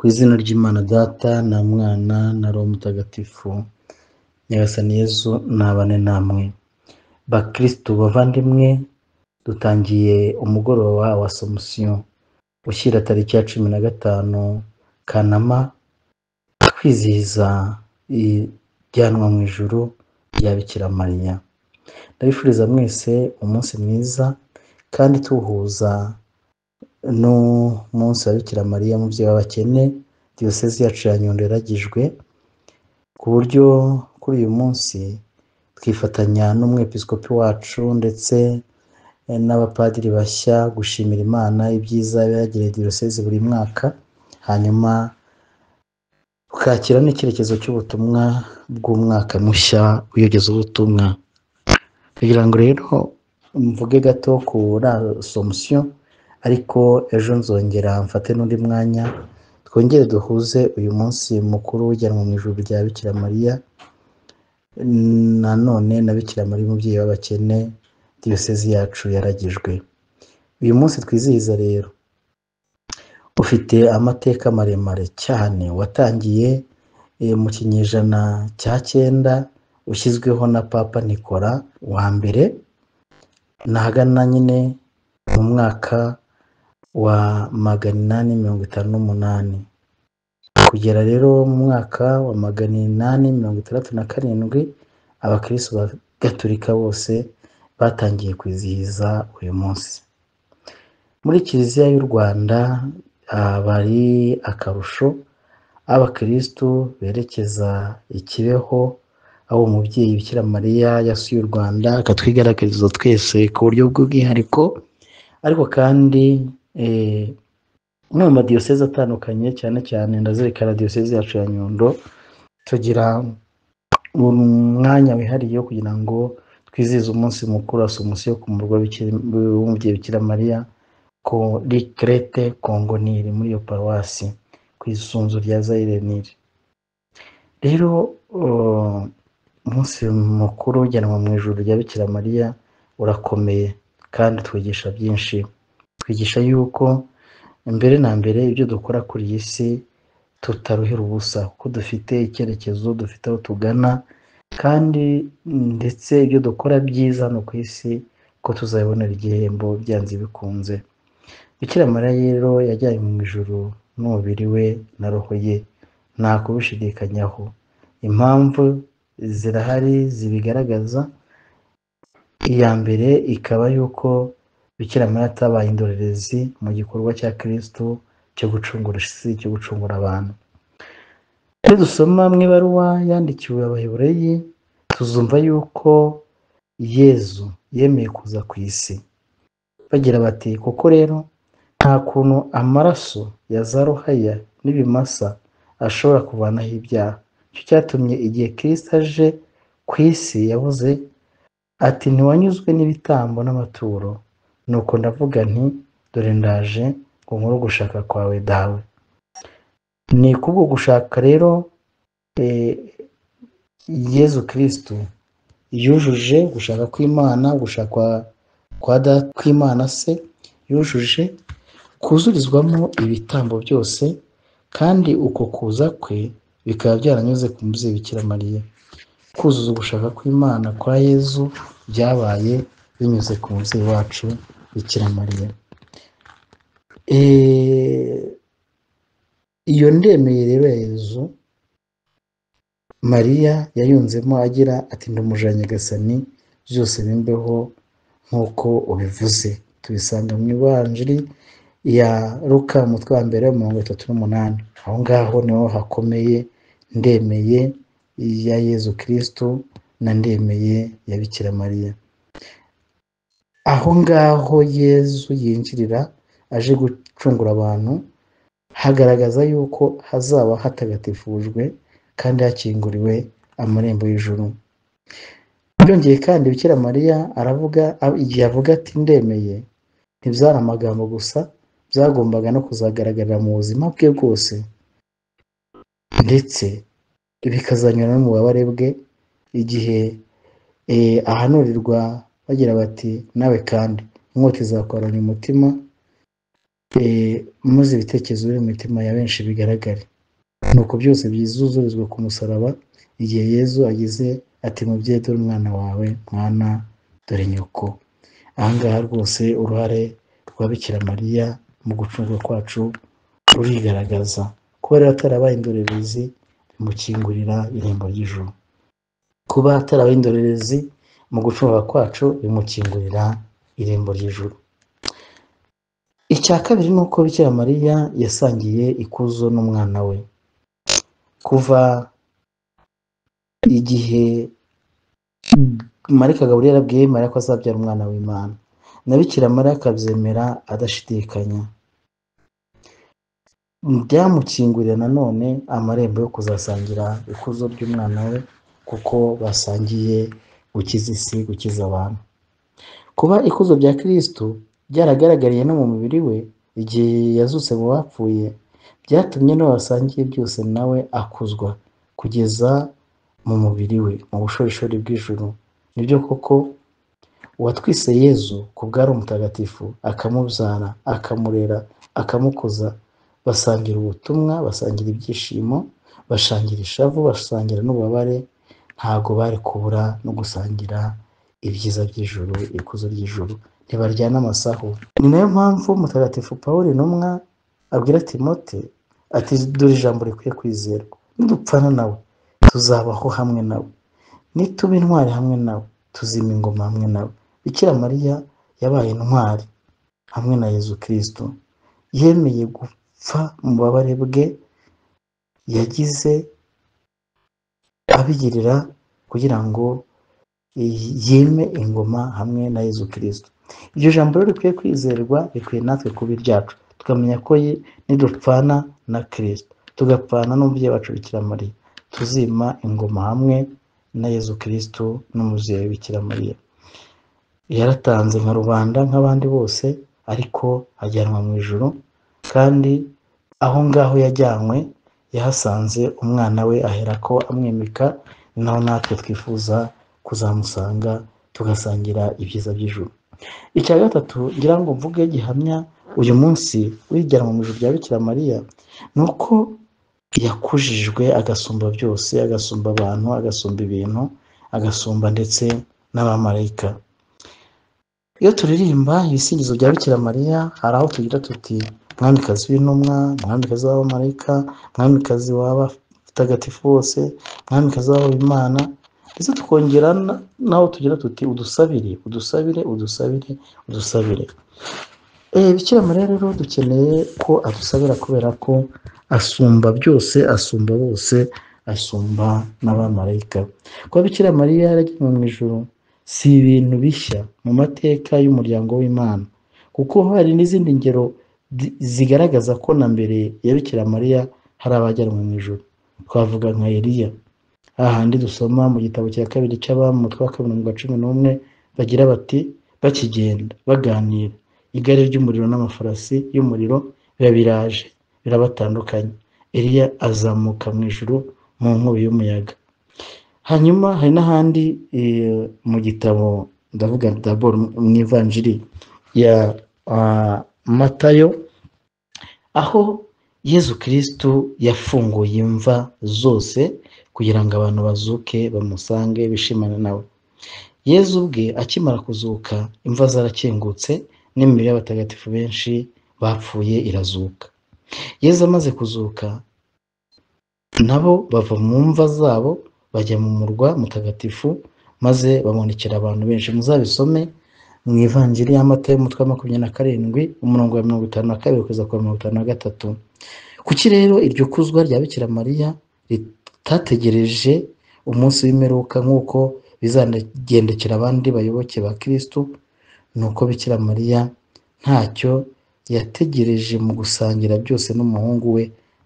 Ku izina ry'Imana Data na Mwana na Roho Mutagatifu, Nyagasani Yezu nabane namwe. Bakristu bavandimwe, dutangiye umugoroba wa Asomusiyo ushyira tariki ya 15 Kanama, twizihiza ijyanwa mu ijuru rya Bikira Mariya. Ndabifuriza mwese umunsi mwiza kandi tuwuhuza n'umunsi wa Bikira Mariya umubyeyi w'abakene. Diyosezi yacu ya Nyundo yaragijwe ku buryo kuri uyu munsi twifatanya n'umwepiskopi wacu ndetse n'abapadiri bashya gushimira Imana ibyiza yagiriye diyosezi buri mwaka, hanyuma tukakira n'icyerekezo cy'ubutumwa bw'umwaka mushya w'iyogezabutumwa. Kugira ngo rero mvuge gato kuri Asomusiyo, ariko ejo nzongera mfate n'undi mwanya twongere duhuze uyu munsi mukuru w'ijyanwa mu ijuru rya Bikira Mariya, nanone na Bikira Mariya umubyeyi w'abakene diyosezi yacu yaragijwe. Uyu munsi twizihiza rero ufite amateka maremare cyane, watangiye mu kinyejana cya 9 ushyizweho na Papa Nikora wa mbere, nahagana nyine mu mwaka wa 858 kugera rero mu mwaka wa 867 abakristo ba Gatolika bose batangiye kwizihiza uyu munsi. Muri Kiliziya y'u Rwanda bari akarusho abakristo berekeza i Kibeho, aho umubyeyi Bikira Mariya yasuye u Rwanda akatwigaragariza twese ku buryo bw'ubwihariko, ariko kandi mu madiyosezi atandukanye, cyane cyane ndazirikana diyosezi yacu ya Nyundo, tugira umwanya wihariye kugira ngo twizihize umunsi mukuru wa Asomusiyo ku murwa w'umubyeyi Bikira Mariya kuri Crete Congo-Nil, muri iyo paruwasi ku isunzu rya Zaire-Nil. Rero umunsi mukuru ujyanwa mu ijuru rya Bikira Mariya urakomeye kandi twigisha byinshi. Twigisha yuko mbere na mbere ibyo dukora kuri iyi si tutaruhira ubusa, kuko dufite icyerekezo, dufite aho tugana, kandi ndetse ibyo dukora byiza no ku isi ko tuzabonera igihembo byanze bikunze. Bikira Mariya rero yajyanye mu ijuru n'umubiri we na roho ye, nta kubishidikanyaho. Impamvu zirahari zibigaragaza. Iya mbere ikaba yuko Bikira Mariya atabaye indorerezi mu gikorwa cya Kristo cyo gucungura isi, cyo gucungura abantu. Iyo dusoma mu ibaruwa yandikiwe Abaheburayi, tuzumva yuko Yezu yemeye kuza ku isi. Bagira bati koko rero nta kuntu amaraso ya za ruhaya n'ibimasa ashobora kuvanaho ibyaha. Icyo cyatumye igihe Kristo aje ku isi yavuze ati ntiwanyuzwe n'ibitambo n'amaturo, nuko ndavuga nti dore ndaje ngo nkore ugushaka kwawe dawe. Ni kubwo gushaka rero Yezu Kristo yujuje gushaka kw'Imana, gushaka kwa Data kw'Imana se, yujuje kuzurizwamo ibitambo byose, kandi uko kuza kwe bikaba byaranyuze ku mubyeyi Bikira Mariya. Kuzuza ugushaka kw'Imana kwa Yezu byabaye binyuze ku mubyeyi wacu Bikira Mariya. Iyo ndemeye rero ya Yezu Mariya yayunzemo agira ati ndumuja Nyagasani, byose bimbeho nk'uko ubivuze. Tubisanga mu ivanjiri ya Luka umutwe wa 1:38. Aho ngaho niho hakomeye ndemeye ya Yezu Kristo na ndemeye ya Bikira Mariya. Aho ngaho Yezu yinjirira aje gucungura abantu, hagaragaza yuko hazaba hatagatifujwe kandi hakinguriwe amarembo y'ijuru. Byongeye kandi Bikira Mariya aravuga, igihe avuga ati ndemeye, ntibyari amagambo gusa, byagombaga no kuzagaragarira mu buzima bwe bwose, ndetse bikazanyura no mu bubabare bwe, igihe ahanurirwa bagira bati nawe kandi inkota izakoranya umutima, maze ibitekerezo biri mu mitima ya benshi bigaragare. Nuko byose byuzurizwa ku musaraba, igihe Yezu agize ati mubyeyi dore umwana wawe, mwana dore nyoko. Aha ngaha rwose uruhare rwa Bikira Mariya mu gucungurwa kwacu rurigaragaza. Kuba rero atarabaye indorerezi bimukingurira irembo ry'ijuru. Kuba atarabaye indorerezi mu gucungurwa kwacu bimukingurira irembo ry'ijuru. Icya kabiri ni uko Bikira Mariya yasangiye ikuzo n'umwana we. Kuva igihe Marika Gaburiyeli abwiye Mariya ko azabyara umwana w'Imana, na Bikira Mariya akabyemera adashidikanya, byamukingurira nanone amarembo yo kuzasangira ikuzo ry'umwana we, kuko basangiye gukiza isi, gukiza abantu. Kuba ikuzo rya Kristo byaragaragariye no mu mubiri we igihe yazutse mu bapfuye, byatumye n'uwo basangiye byose nawe akuzwa kugeza mu mubiri we, mu bushorishori bw'ijuru. Nibyo koko uwatwise Yezu ku bwari umutagatifu, akamubyara, akamurera, akamukuza, basangira ubutumwa, basangira ibyishimo, basangira ishavu, basangira n'ububabare, ntabwo bari kubura no gusangira ibyiza by'ijuru, ikuzo ry'ijuru. Ntibaryana amasaho. Ni nayo mpamvu mutagatifu Pawulo intumwa abwira Timote ati dore ijambo rikwiye kwizerwa, nidupfana nawe tuzabaho hamwe nawe, nituba intwari hamwe nawe tuzima ingoma hamwe nawe. Bikira Mariya yabaye intwari hamwe na Yezu Kristo, yemeye gupfa mu bubabare bwe yagize, abigirira kugira ngo yime ingoma hamwe na Yezu Kristo. Iryo jambo rero rikwiye kwizerwa, rikwiye natwe kuba iryacu, tukamenya ko nidupfana na Kristo, tugapfana n'umubyeyi wacu Bikira Mariya, tuzima ingoma hamwe na Yezu Kristo n'umubyeyi Bikira Mariya. Yaratanze nka rubanda nk'abandi bose, ariko ajyanwa mu ijuru, kandi aho ngaho yajyanywe yahasanze umwana we, aherako amwimika. Ni naho natwe twifuza kuzamusanga tugasangira ibyiza by'ijuru. Icya gatatu ngira ngo mvuge gihamya uyu munsi wijyanwa mu ijuru rya Bikira Mariya, ni uko yakujijwe agasumba byose, agasumba abantu, agasumba ibintu, agasumba ndetse n'abamarayika. Iyo turirimba ibisingizo bya Bikira Mariya, hari aho tugira tuti mwamikazi w'intumwa, mwamikazi w'abamarayika, mwamikazi w'abatagatifu bose, mwamikazi w'Imana, ndetse tukongera naho tugira tuti udusabire, udusabire, udusabire, udusabire. Bikira Mariya rero dukeneye ko adusabira, kubera ko asumba byose, asumba bose, asumba n'abamarayika. Kuba Bikira Mariya yaragiye mu ijuru si ibintu bishya mu mateka y'umuryango w'Imana, kuko hari n'izindi ngero zigaragaza ko na mbere ya Bikira Mariya hari abajyanwa mu ijuru. Twavuga nka Eliya, hahandi dusoma mu gitabo cya kabiri cy'Abami umutwe wa 11 bagira bati bakigenda baganira, igare ry'umuriro n'amafarasi y'umuriro biba biraje birabatandukanye, Eliya azamuka mu ijuru mu nkubi y'umuyaga. Hanyuma hari n'ahandi mu gitabo, ndavuga d'abord mu ivanjiri ya Matayo, aho Yezu Kristo yafunguye imva zose kugira ngo abantu bazuke bamusange bishimane nawe. Yezu ubwe akimara kuzuka, imva zarakingutse n'imibiri y'abatagatifu benshi bapfuye irazuka. Yezu amaze kuzuka, nabo bava mu mva zabo bajya mu murwa mutagatifu, maze babonekera abantu benshi. Muzabisome mu ivanjiri ya Matayo umutwe wa 27 umurongo wa 52 kugeza ku 53. Kuki rero iryo kuzwa rya Bikira Mariya ritategereje umunsi w'imperuka nk'uko bizagendekera abandi bayoboke ba Kristo? Ni uko Bikira Mariya ntacyo yategereje mu gusangira byose n'umuhungu we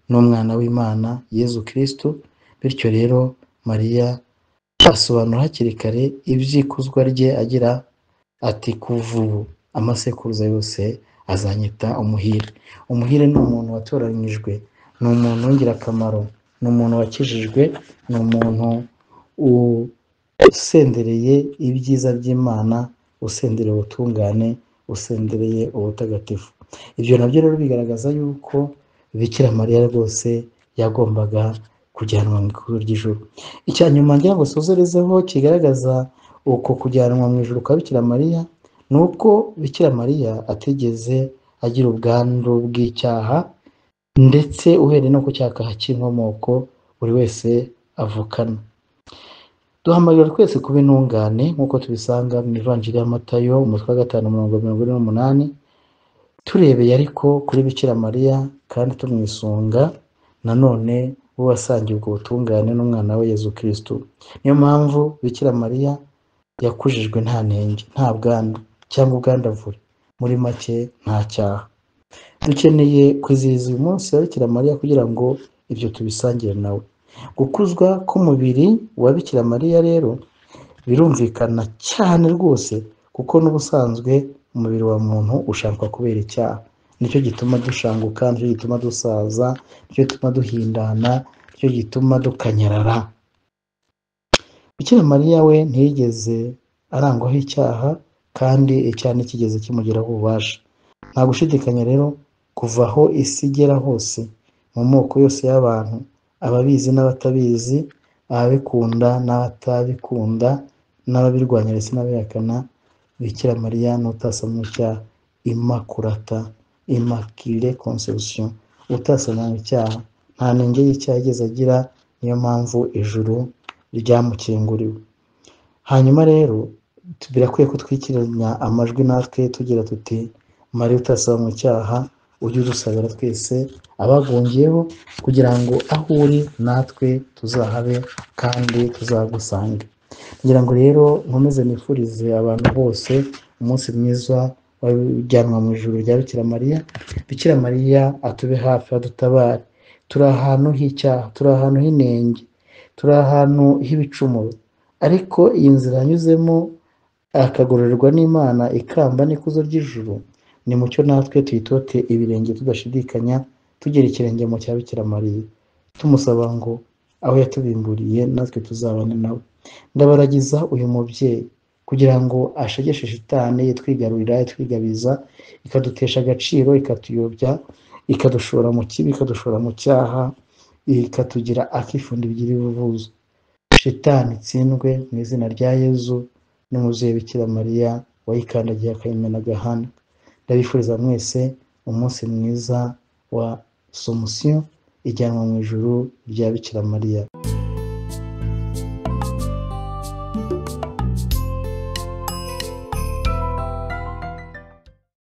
n'umwana w'Imana Yezu Kristo. Bityo rero Mariya asobanura hakiri kare iby'ikuzwa rye agira ati kuva ubu amasekuruza yose azanyita umuhire. Umuhire ni umuntu watoranyijwe, ni umuntu w'ingirakamaro, ni umuntu wakijijwe, ni umuntu usendereye ibyiza by'Imana, usendereye ubutungane, usendereye ubutagatifu. Ibyo nabyo rero bigaragaza yuko Bikira Mariya rwose yagombaga kujyanwa mu ikuzo ry'ijuru. Icya nyuma ngira ngo sozerezeho kigaragaza uko kujyanwa mu ijuru kwa Bikira Mariya, ni uko Bikira Mariya atigeze agira ubwandu bw'icyaha, ndetse uhereye no ku cyaha cy'inkomoko buri wese avukana. Duhamagara twese kuba intungane nk'uko tubisanga mu ivanjiri ya Matayo umutwe wa 5:48, turebeye ariko kuri Bikira Mariya kandi tumwisunga nanone bo wasangiye ubwo butungane n'umwana we Yezu Kristo. Niyo mpamvu Bikira Mariya yakujijwe nta nenge, nta bwandu cyangwa ubwandavure, muri make nta cyaha. Dukeneye kwizihiza uyu munsi wa Bikira Mariya kugira ngo ibyo tubisangire nawe. Gukuzwa k'umubiri wa Bikira Mariya rero birumvikana cyane rwose, kuko n'ubusanzwe umubiri wa muntu ushakwa kubera icyaha. Nicyo gituma dushanguka, nicyo gituma dusaza, nicyo gituma duhindana, nicyo gituma dukanyarara. Bikira Mariya we ntiyigeze arangwaho icyaha, kandi icyaha ntikigeze kimugiraho ububasha. Nta gushidikanya rero, kuva aho isi igera hose, mu moko yose y'abantu, ababizi n'abatabizi, ababikunda n'abatabikunda, n'ababirwanya ndetse n'abihakana, Bikira Mariya n'utasamwe icyaha, Immaculata, Immaculée Conception, utasamwe icyaha, nta nenge y'icyaha yigeze agira. Niyo mpamvu ijuru ryamukinguriwe. Hanyuma rero birakwiye ko twikiranya amajwi natwe tugira tuti: Mariya utasamwe icyaha, ujye udusabira twese abagungiyeho, kugira ngo aho uri natwe tuzahabe kandi tuzagusange. Kugira ngo rero nkomeze nifurize abantu bose umunsi mwiza wajyanwa mu ijuru rya Bikira Mariya. Bikira Mariya atube hafi, adutabare. Turi ahantu h'icyaha, turi ahantu h'inenge, turi ahantu h'ibicumuro, ariko iyi nzira yanyuzemo akagororerwa n'Imana ikamba n'ikuzo ry'ijuru, ni mucyo natwe tuyitote ibirenge tudashidikanya, tugera ikirenge mu cya Bikira Mariya, tumusaba ngo aho yatubimburiye natwe tuzabane nawe. Ndabaragiza uyu mubyeyi kugira ngo ashegeshe shitani itwigarurira, itwigabiza, ikadutesha agaciro, ikatuyobya, ikadushora mu kibi, ikadushora mu cyaha, ikatugira akifundi bigira ibivuzo. Shitani itsindwe mu izina rya Yezu n'umubyeyi Bikira Mariya wayikandagiye akayimena agahana. Ndabifuriza mwese umunsi mwiza wa Somusiyo, ijyanwa mu ijuru rya Bikira Mariya.